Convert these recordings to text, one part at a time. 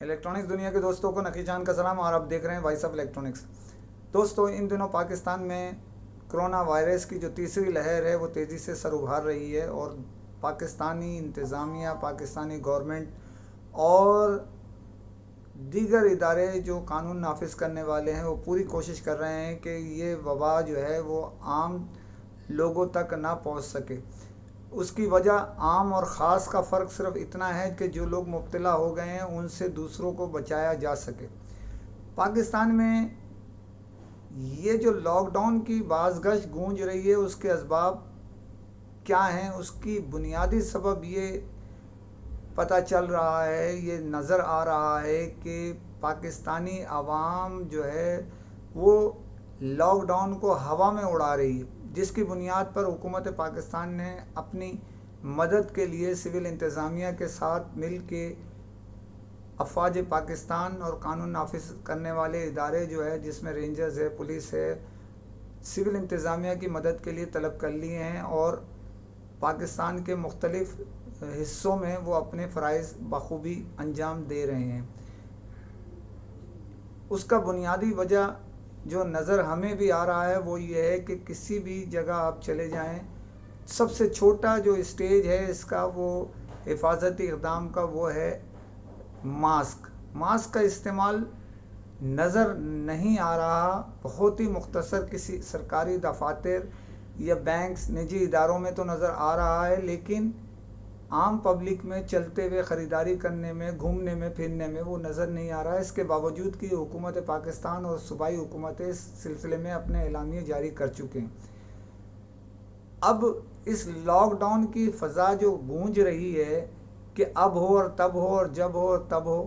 Electronics दुनिया के दोस्तों को नकी जान का सलाम और आप देख रहे हैं वॉइस ऑफ इलेक्ट्रॉनिक्स। दोस्तों, इन दिनों पाकिस्तान में कोरोना वायरस की जो तीसरी लहर है वो तेज़ी से सर उभार रही है और पाकिस्तानी इंतज़ामिया, पाकिस्तानी गवर्नमेंट और दीगर इदारे जो कानून नाफिज करने वाले हैं वो पूरी कोशिश कर रहे हैं कि ये वबा जो है वो आम लोगों तक ना पहुंच सके। उसकी वजह आम और ख़ास का फ़र्क सिर्फ इतना है कि जो लोग मुब्तला हो गए हैं उनसे दूसरों को बचाया जा सके। पाकिस्तान में ये जो लॉकडाउन की बाज़गश गूंज रही है उसके असबाब क्या हैं, उसकी बुनियादी सबब ये पता चल रहा है, ये नज़र आ रहा है कि पाकिस्तानी आवाम जो है वो लॉकडाउन को हवा में उड़ा रही है, जिसकी बुनियाद पर हुकूमत पाकिस्तान ने अपनी मदद के लिए सिविल इंतज़ामिया के साथ मिल के अफवाज पाकिस्तान और कानून नाफिज करने वाले इदारे जो है जिसमें रेंजर्स है, पुलिस है, सिविल इंतज़ामिया की मदद के लिए तलब कर लिए हैं और पाकिस्तान के मुख्तलिफ़ हिस्सों में वो अपने फ़राइज़ बखूबी अंजाम दे रहे हैं। उसका बुनियादी वजह जो नज़र हमें भी आ रहा है वो ये है कि किसी भी जगह आप चले जाएं, सबसे छोटा जो स्टेज है इसका वो हिफाजती इक़दाम का वो है मास्क। मास्क का इस्तेमाल नज़र नहीं आ रहा, बहुत ही मुख्तसर किसी सरकारी दफातर या बैंक्स, निजी इदारों में तो नज़र आ रहा है, लेकिन आम पब्लिक में चलते हुए ख़रीदारी करने में, घूमने में, फिरने में वो नज़र नहीं आ रहा है। इसके बावजूद कि हुकूमत पाकिस्तान और सूबाई हुकूमतें इस सिलसिले में अपने एलानिये जारी कर चुके हैं। अब इस लॉकडाउन की फ़ज़ा जो गूंज रही है कि अब हो और तब हो और जब हो और तब हो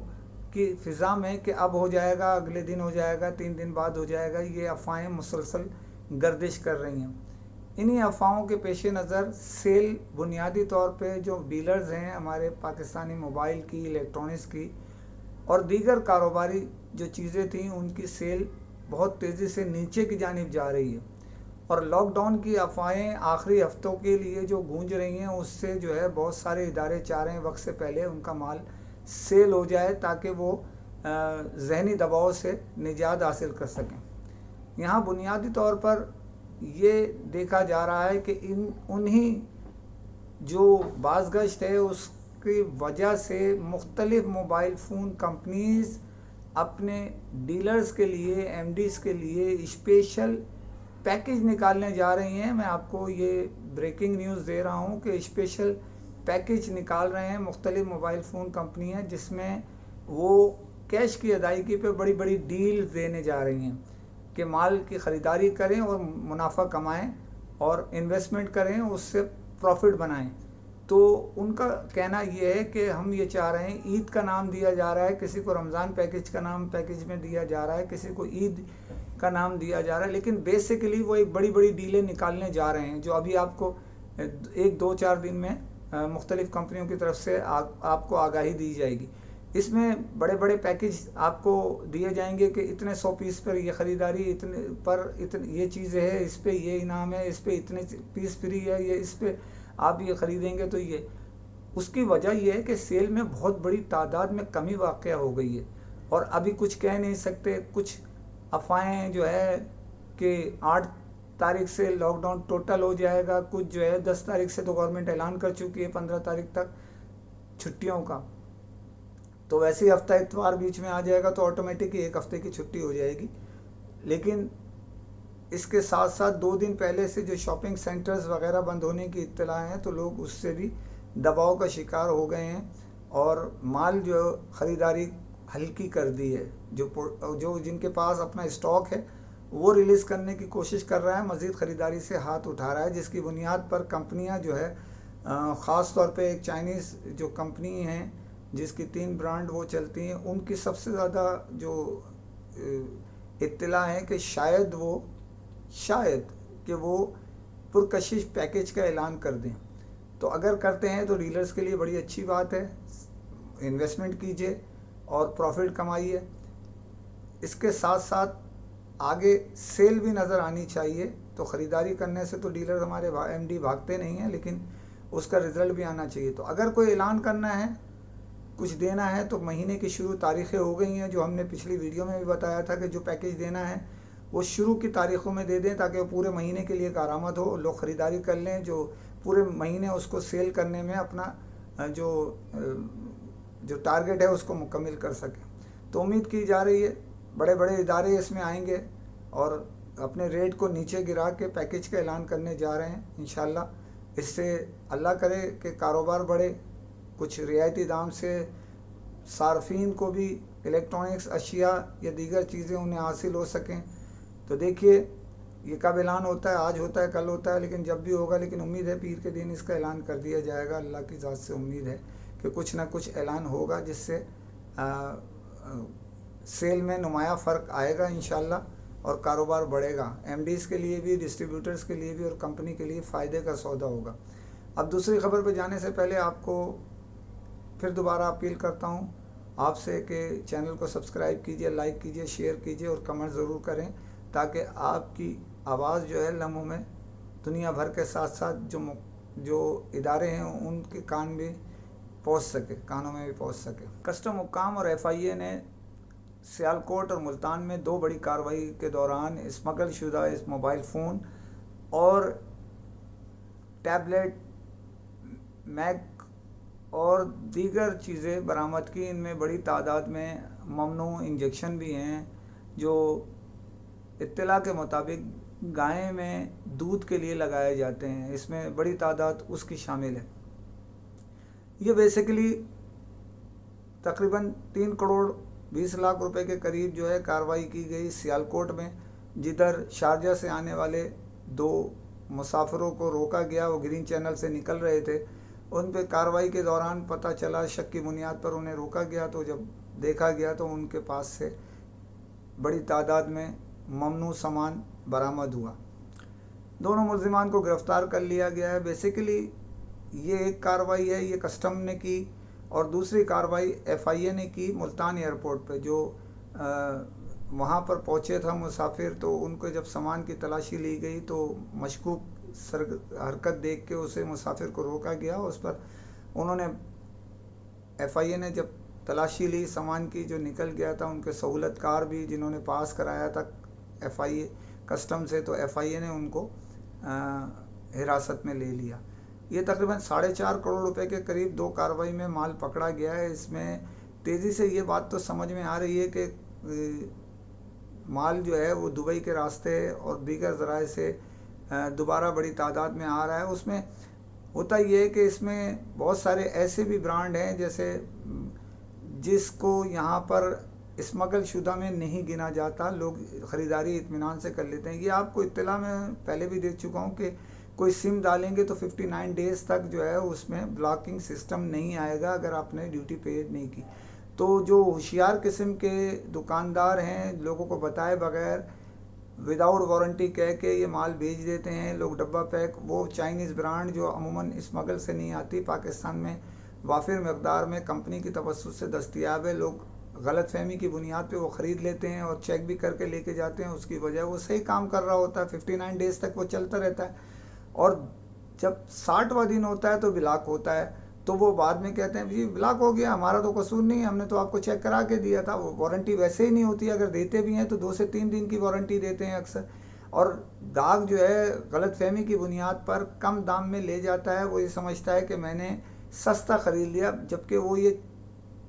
की फ़िज़ा में कि अब हो जाएगा, अगले दिन हो जाएगा, 3 दिन बाद हो जाएगा, ये अफ़वाहें मुसलसल गर्दिश कर रही हैं। इन्हीं अफवाहों के पेश नज़र सेल बुनियादी तौर पे जो डीलर्स हैं हमारे पाकिस्तानी मोबाइल की, इलेक्ट्रॉनिक्स की और दीगर कारोबारी जो चीज़ें थी उनकी सेल बहुत तेज़ी से नीचे की जानिब जा रही है और लॉकडाउन की अफवाहें आखिरी हफ्तों के लिए जो गूंज रही हैं उससे जो है बहुत सारे इदारे चाह रहे हैं वक्त से पहले उनका माल सेल हो जाए ताकि वो जहनी दबाव से निजात हासिल कर सकें। यहाँ बुनियादी तौर पर ये देखा जा रहा है कि उन्हीं जो बाज़गश्त है उसकी वजह से मुख्तलिफ़ मोबाइल फ़ोन कंपनीज़ अपने डीलर्स के लिए, एमडीज़ के लिए स्पेशल पैकेज निकालने जा रही हैं। मैं आपको ये ब्रेकिंग न्यूज़ दे रहा हूँ कि स्पेशल पैकेज निकाल रहे हैं मुख्तलिफ़ मोबाइल फ़ोन कंपनियाँ, जिसमें वो कैश की अदायगी पे बड़ी बड़ी डील देने जा रही हैं कि माल की ख़रीदारी करें और मुनाफा कमाएं और इन्वेस्टमेंट करें, उससे प्रॉफिट बनाएं। तो उनका कहना ये है कि हम ये चाह रहे हैं, ईद का नाम दिया जा रहा है, किसी को रमज़ान पैकेज का नाम पैकेज में दिया जा रहा है, किसी को ईद का नाम दिया जा रहा है, लेकिन बेसिकली वो एक बड़ी बड़ी डीलें निकालने जा रहे हैं जो अभी आपको 1-2-4 दिन में मुख्तलिफ़ कंपनियों की तरफ से आपको आगाही दी जाएगी। इसमें बड़े बड़े पैकेज आपको दिए जाएंगे कि इतने 100 पीस पर ये ख़रीदारी, इतने पर इतने ये चीज़ें है, इस पे ये इनाम है, इस पे इतने पीस फ्री है, ये इस पे आप ये ख़रीदेंगे तो ये। उसकी वजह यह है कि सेल में बहुत बड़ी तादाद में कमी वाक़या हो गई है और अभी कुछ कह नहीं सकते। कुछ अफवाहें जो है कि 8 तारीख से लॉकडाउन टोटल हो जाएगा, कुछ जो है 10 तारीख से तो गवर्नमेंट ऐलान कर चुकी है 15 तारीख तक छुट्टियों का, तो वैसे ही हफ्ता इतवार बीच में आ जाएगा तो ऑटोमेटिक ही 1 हफ्ते की छुट्टी हो जाएगी। लेकिन इसके साथ साथ 2 दिन पहले से जो शॉपिंग सेंटर्स वगैरह बंद होने की इत्तला हैं तो लोग उससे भी दबाव का शिकार हो गए हैं और माल जो ख़रीदारी हल्की कर दी है। जो जिनके पास अपना स्टॉक है वो रिलीज़ करने की कोशिश कर रहा है, मज़ीद ख़रीदारी से हाथ उठा रहा है, जिसकी बुनियाद पर कंपनियां जो है ख़ास तौर पे एक चाइनीज़ जो कंपनी हैं जिसकी 3 ब्रांड वो चलती हैं, उनकी सबसे ज़्यादा जो इत्तला है कि शायद वो पुरकशिश पैकेज का ऐलान कर दें। तो अगर करते हैं तो डीलर्स के लिए बड़ी अच्छी बात है, इन्वेस्टमेंट कीजिए और प्रॉफिट कमाइए। इसके साथ साथ आगे सेल भी नज़र आनी चाहिए, तो ख़रीदारी करने से तो डीलर हमारे एमडी भागते नहीं हैं, लेकिन उसका रिज़ल्ट भी आना चाहिए। तो अगर कोई ऐलान करना है, कुछ देना है तो महीने की शुरू तारीखें हो गई हैं, जो हमने पिछली वीडियो में भी बताया था कि जो पैकेज देना है वो शुरू की तारीखों में दे दें ताकि वो पूरे महीने के लिए कारामद हो, लोग ख़रीदारी कर लें, जो पूरे महीने उसको सेल करने में अपना जो टारगेट है उसको मुकम्मल कर सकें। तो उम्मीद की जा रही है बड़े बड़े इदारे इसमें आएंगे और अपने रेट को नीचे गिरा के पैकेज का ऐलान करने जा रहे हैं इंशाल्लाह। इससे अल्लाह करे कि कारोबार बढ़े, कुछ रियायती दाम से सार्फिन को भी इलेक्ट्रॉनिक्स अशिया या दीगर चीज़ें उन्हें हासिल हो सकें। तो देखिए ये कब ऐलान होता है, आज होता है, कल होता है, लेकिन जब भी होगा, लेकिन उम्मीद है पीर के दिन इसका ऐलान कर दिया जाएगा। अल्लाह की ज़ात से उम्मीद है कि कुछ ना कुछ ऐलान होगा जिससे सेल में नुमाया फ़र्क आएगा इंशाल्लाह और कारोबार बढ़ेगा। एमडीज़ के लिए भी, डिस्ट्रीब्यूटर्स के लिए भी और कंपनी के लिए फ़ायदे का सौदा होगा। अब दूसरी खबर पर जाने से पहले आपको फिर दोबारा अपील करता हूँ आपसे कि चैनल को सब्सक्राइब कीजिए, लाइक कीजिए, शेयर कीजिए और कमेंट ज़रूर करें ताकि आपकी आवाज़ जो है लम्हों में दुनिया भर के साथ साथ जो इदारे हैं उनके कान भी पहुंच सके, कानों में भी पहुंच सके। कस्टम हुक्काम और एफआईए ने सियालकोट और मुल्तान में 2 बड़ी कार्रवाई के दौरान स्मगल शुदा इस मोबाइल फ़ोन और टैबलेट, मैक और दीगर चीज़ें बरामद की। इनमें बड़ी तादाद में ममनू इंजेक्शन भी हैं जो इत्तला के मुताबिक गाय में दूध के लिए लगाए जाते हैं, इसमें बड़ी तादाद उसकी शामिल है। ये बेसिकली तकरीबन 3 करोड़ 20 लाख रुपए के करीब जो है कार्रवाई की गई सियालकोट में, जिधर शारजा से आने वाले 2 मुसाफिरों को रोका गया। वो ग्रीन चैनल से निकल रहे थे, उन पे कार्रवाई के दौरान पता चला, शक की बुनियाद पर उन्हें रोका गया। तो जब देखा गया तो उनके पास से बड़ी तादाद में ममनू सामान बरामद हुआ। दोनों मुल्जिमान को गिरफ्तार कर लिया गया है। बेसिकली ये एक कार्रवाई है, ये कस्टम ने की, और दूसरी कार्रवाई एफआईए ने की मुल्तान एयरपोर्ट पे। जो वहाँ पर पहुँचे था मुसाफिर, तो उनको जब सामान की तलाशी ली गई तो मशकूक हरकत देख के उसे मुसाफिर को रोका गया। उस पर उन्होंने एफआईए ने जब तलाशी ली सामान की, जो निकल गया था, उनके सहूलतकार भी जिन्होंने पास कराया था एफआईए कस्टम से, तो एफआईए ने उनको हिरासत में ले लिया। ये तकरीबन 4.5 करोड़ रुपए के करीब 2 कार्रवाई में माल पकड़ा गया है। इसमें तेज़ी से ये बात तो समझ में आ रही है कि माल जो है वो दुबई के रास्ते और दीगर ज़राए से दोबारा बड़ी तादाद में आ रहा है। उसमें होता ये है कि इसमें बहुत सारे ऐसे भी ब्रांड हैं जैसे जिसको यहाँ पर स्मगल शुदा में नहीं गिना जाता, लोग ख़रीदारी इत्मीनान से कर लेते हैं। ये आपको इत्तला में पहले भी दे चुका हूँ कि कोई सिम डालेंगे तो 59 डेज़ तक जो है उसमें ब्लॉकिंग सिस्टम नहीं आएगा अगर आपने ड्यूटी पेड नहीं की। तो जो होशियार किस्म के दुकानदार हैं, लोगों को बताए बगैर विदाउट वारंटी कह के ये माल भेज देते हैं लोग डब्बा पैक। वो चाइनीज़ ब्रांड जो अमूमन स्मगल से नहीं आती, पाकिस्तान में वाफिर मकदार में कंपनी की तवस्सुत से दस्तयाब है, लोग गलतफहमी की बुनियाद पे वो ख़रीद लेते हैं और चेक भी करके लेके जाते हैं। उसकी वजह वो सही काम कर रहा होता है, 59 डेज़ तक वो चलता रहता है, और जब 60वां दिन होता है तो ब्लॉक होता है। तो वो बाद में कहते हैं जी ब्लॉक हो गया, हमारा तो कसूर नहीं, हमने तो आपको चेक करा के दिया था। वो वारंटी वैसे ही नहीं होती, अगर देते भी हैं तो 2 से 3 दिन की वारंटी देते हैं अक्सर। और गाहक जो है गलतफहमी की बुनियाद पर कम दाम में ले जाता है, वो ये समझता है कि मैंने सस्ता ख़रीद लिया, जबकि वो ये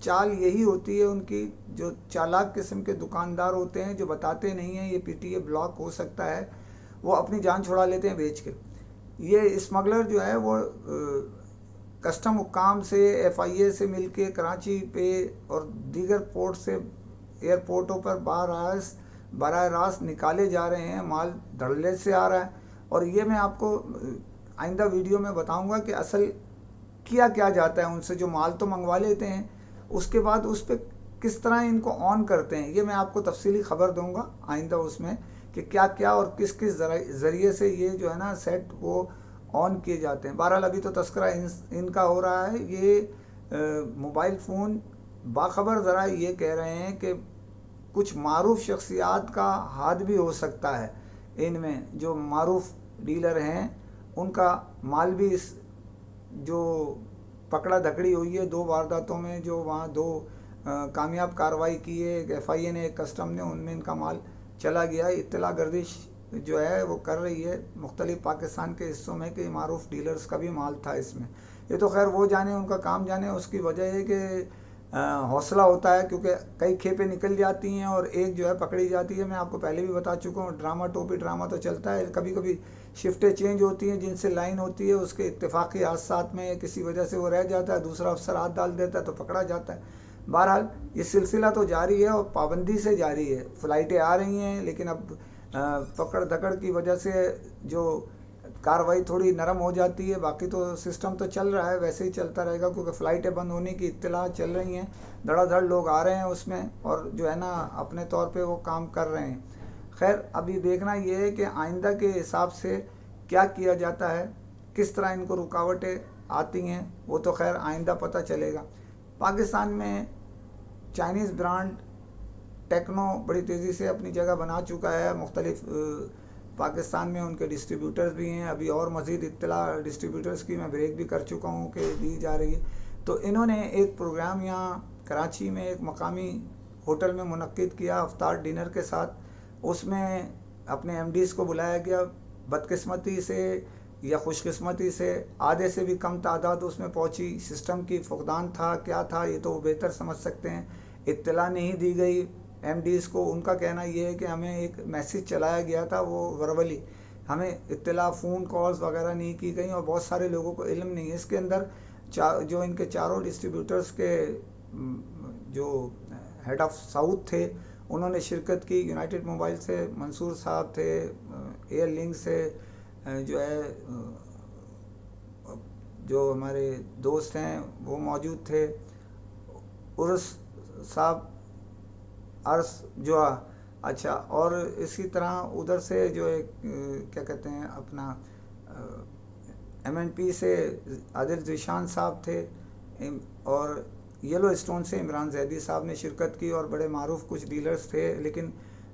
चाल यही होती है उनकी। जो चालाक किस्म के दुकानदार होते हैं जो बताते नहीं हैं ये पीटीए ब्लॉक हो सकता है, वो अपनी जान छुड़ा लेते हैं बेच के। ये स्मगलर जो है वो कस्टम हुक्काम से, एफआईए से मिलके कराची पे और दीगर पोर्ट से, एयरपोर्टों पर बराह रास्त निकाले जा रहे हैं। माल धड़ल्ले से आ रहा है, और ये मैं आपको आइंदा वीडियो में बताऊंगा कि असल किया क्या जाता है उनसे। जो माल तो मंगवा लेते हैं, उसके बाद उस पर किस तरह इनको ऑन करते हैं, ये मैं आपको तफसीली खबर दूंगा आइंदा उसमें कि क्या क्या और किस किस ज़रिए से ये जो है ना सेट वो ऑन किए जाते हैं। बहरहाल अभी तो तस्करा इनका हो रहा है। ये मोबाइल फ़ोन बाखबर ज़रा ये कह रहे हैं कि कुछ मारूफ शख्सियात का हाथ भी हो सकता है इनमें। जो मारूफ डीलर हैं उनका माल भी इस जो पकड़ा धकड़ी हुई है 2 वारदातों में, जो वहाँ 2 कामयाब कार्रवाई की है, एक FIA ने एक कस्टम ने, उनमें इनका माल चला गया। इत्तला गर्दिश जो है वो कर रही है मुख्तलिफ पाकिस्तान के हिस्सों में कि मारूफ डीलर्स का भी माल था इसमें। ये तो खैर वो जाने, उनका काम जाने। उसकी वजह है कि हौसला होता है, क्योंकि कई खेपें निकल जाती हैं और एक जो है पकड़ी जाती है। मैं आपको पहले भी बता चुका हूँ, ड्रामा टोपी ड्रामा तो चलता है। कभी कभी शिफ्टें चेंज होती हैं, जिनसे लाइन होती है उसके इत्तेफाकी हादसात में किसी वजह से वो रह जाता है, दूसरा अफसर हाथ डाल देता है तो पकड़ा जाता है। बहरहाल ये सिलसिला तो जारी है और पाबंदी से जारी है। फ़्लाइटें आ रही हैं, लेकिन अब पकड़ धकड़ की वजह से जो कार्रवाई थोड़ी नरम हो जाती है। बाकी तो सिस्टम तो चल रहा है, वैसे ही चलता रहेगा, क्योंकि फ़्लाइटें बंद होने की इत्तला चल रही हैं, धड़ाधड़ लोग आ रहे हैं उसमें और जो है ना अपने तौर पे वो काम कर रहे हैं। खैर अभी देखना ये है कि आइंदा के हिसाब से क्या किया जाता है, किस तरह इनको रुकावटें आती हैं, वो तो खैर आइंदा पता चलेगा। पाकिस्तान में चाइनीज़ ब्रांड टेक्नो बड़ी तेज़ी से अपनी जगह बना चुका है। मुख्तलिफ पाकिस्तान में उनके डिस्ट्रीब्यूटर्स भी हैं। अभी और मज़ीद इत्तला डिस्ट्रीब्यूटर्स की मैं ब्रेक भी कर चुका हूँ कि दी जा रही है। तो इन्होंने एक प्रोग्राम यहाँ कराची में एक मकामी होटल में मुनक्किद किया अफ्तार डिनर के साथ। उसमें अपने MDs को बुलाया गया। बदकिस्मती से या खुशकिस्मती से आधे से भी कम तादाद उसमें पहुंची। सिस्टम की फुकदान था, क्या था ये तो वो बेहतर समझ सकते हैं। इत्तला नहीं दी गई MDs को। उनका कहना ये है कि हमें एक मैसेज चलाया गया था, वो वर्बली, हमें इत्तला फ़ोन कॉल्स वगैरह नहीं की गई और बहुत सारे लोगों को इल्म नहीं है इसके अंदर। जो इनके चारों डिस्ट्रीब्यूटर्स के जो हेड ऑफ साउथ थे उन्होंने शिरकत की। यूनाइटेड मोबाइल से मंसूर साहब थे, एयर लिंक से जो है जो हमारे दोस्त हैं वो मौजूद थे, उर्स साहब अर्स जो अच्छा। और इसी तरह उधर से जो एक क्या कहते हैं अपना MNP से आदिल ज़ीशान साहब थे और येलो स्टोन से इमरान जैदी साहब ने शिरकत की और बड़े मारूफ कुछ डीलर्स थे, लेकिन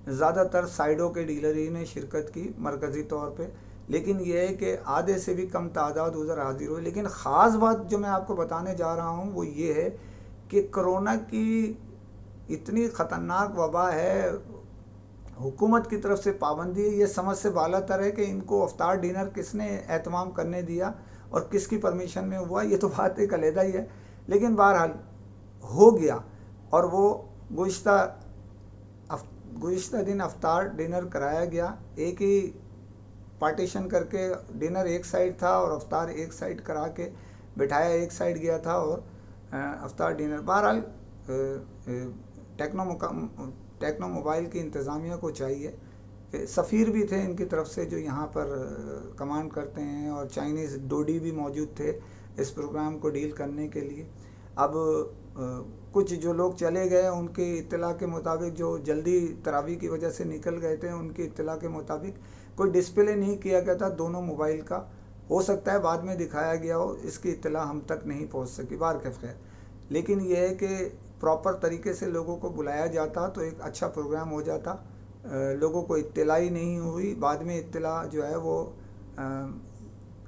ज़्यादातर साइडों के डीलर ही ने शिरकत की मरकज़ी तौर पे। लेकिन यह है कि आधे से भी कम तादाद उधर हाजिर हुई। लेकिन ख़ास बात जो मैं आपको बताने जा रहा हूँ वो ये है कि कोरोना की इतनी ख़तरनाक वबा है, हुकूमत की तरफ से पाबंदी है, ये समझ से बालातर है कि इनको अफ्तार डिनर किसने एहतमाम करने दिया और किसकी परमिशन में हुआ, ये तो बात एक अलहदा ही है। लेकिन बहरहाल हो गया और वो गुज़िश्ता दिन अफ्तार डिनर कराया गया। एक ही पार्टीशन करके डिनर एक साइड था और अफ्तार एक साइड करा के बिठाया, एक साइड गया था और अफ्तार डिनर। बहरहाल टेक्नो मोबाइल की इंतज़ामिया को चाहिए कि सफ़ीर भी थे इनकी तरफ से जो यहाँ पर कमांड करते हैं, और चाइनीज़ डोडी भी मौजूद थे इस प्रोग्राम को डील करने के लिए। अब कुछ जो लोग चले गए उनकी इत्तला के मुताबिक, जो जल्दी तरावी की वजह से निकल गए थे, उनकी इत्तला के मुताबिक कोई डिस्प्ले नहीं किया गया था दोनों मोबाइल का। हो सकता है बाद में दिखाया गया हो, इसकी इत्तला हम तक नहीं पहुँच सकी। बार के खैर, लेकिन यह है कि प्रॉपर तरीके से लोगों को बुलाया जाता तो एक अच्छा प्रोग्राम हो जाता। लोगों को इत्तला ही नहीं हुई, बाद में इत्तला जो है वो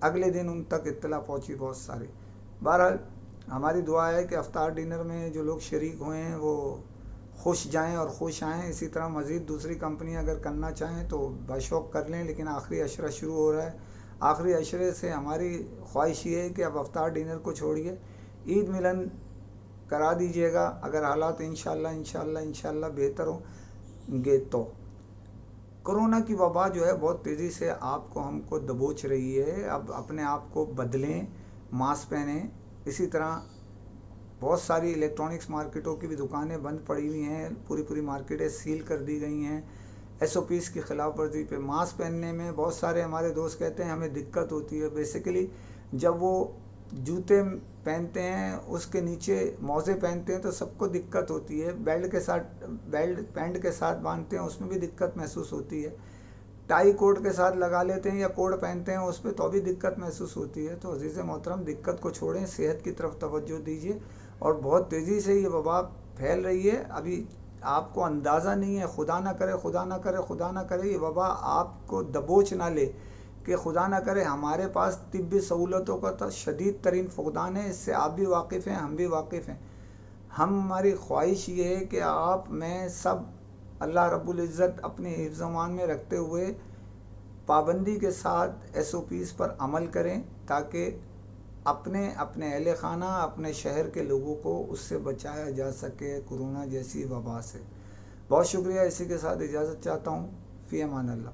अगले दिन उन तक इत्तला पहुंची बहुत सारी। बहरहाल हमारी दुआ है कि अफ्तार डिनर में जो लोग शरीक हुए हैं वो खुश जाएं और खुश आएँ। इसी तरह मज़ीद दूसरी कंपनी अगर करना चाहें तो बाशौक़ कर लें, लेकिन आखिरी अशरा शुरू हो रहा है। आखिरी अशरे से हमारी ख्वाहिश ये है कि अब अफ्तार डिनर को छोड़िए, ईद मिलन करा दीजिएगा अगर हालात इंशाल्लाह बेहतर होंगे तो। कोरोना की वबा जो है बहुत तेज़ी से आपको हमको दबोच रही है। अब अपने आप को बदलें, मास्क पहनें। इसी तरह बहुत सारी इलेक्ट्रॉनिक्स मार्केटों की भी दुकानें बंद पड़ी हुई हैं, पूरी मार्केटें सील कर दी गई हैं SOPs की ख़िलाफ़ वर्जी पे। मास्क पहनने में बहुत सारे हमारे दोस्त कहते हैं हमें दिक्कत होती है। बेसिकली जब वो जूते पहनते हैं उसके नीचे मौजे पहनते हैं तो सबको दिक्कत होती है। बेल्ट पैंट के साथ बांधते हैं उसमें भी दिक्कत महसूस होती है। टाई कोट के साथ लगा लेते हैं या कोट पहनते हैं उस पर तो भी दिक्कत महसूस होती है। तो अज़ीज़ मोहतरम, दिक्कत को छोड़ें, सेहत की तरफ तवज्जो दीजिए। और बहुत तेज़ी से ये वबा फैल रही है, अभी आपको अंदाज़ा नहीं है। खुदा ना करे ये वबा आपको दबोच ना ले कि खुदा ना करे हमारे पास तिब्बी सहूलतों का तो शदीद तरीन फ़ुक़दान है, इससे आप भी वाकिफ़ हैं, हम भी वाकिफ़ हैं। हमारी ख्वाहिश ये है कि आप मैं सब अल्लाह रब्बुल इज़्ज़त अपने हिफ्ज़ अमान में रखते हुए पाबंदी के साथ SOPs पर अमल करें, ताकि अपने अपने अहले खाना, अपने शहर के लोगों को उससे बचाया जा सके, कोरोना जैसी वबा से। बहुत शुक्रिया। इसी के साथ इजाज़त चाहता हूँ। फ़ी अमान अल्लाह।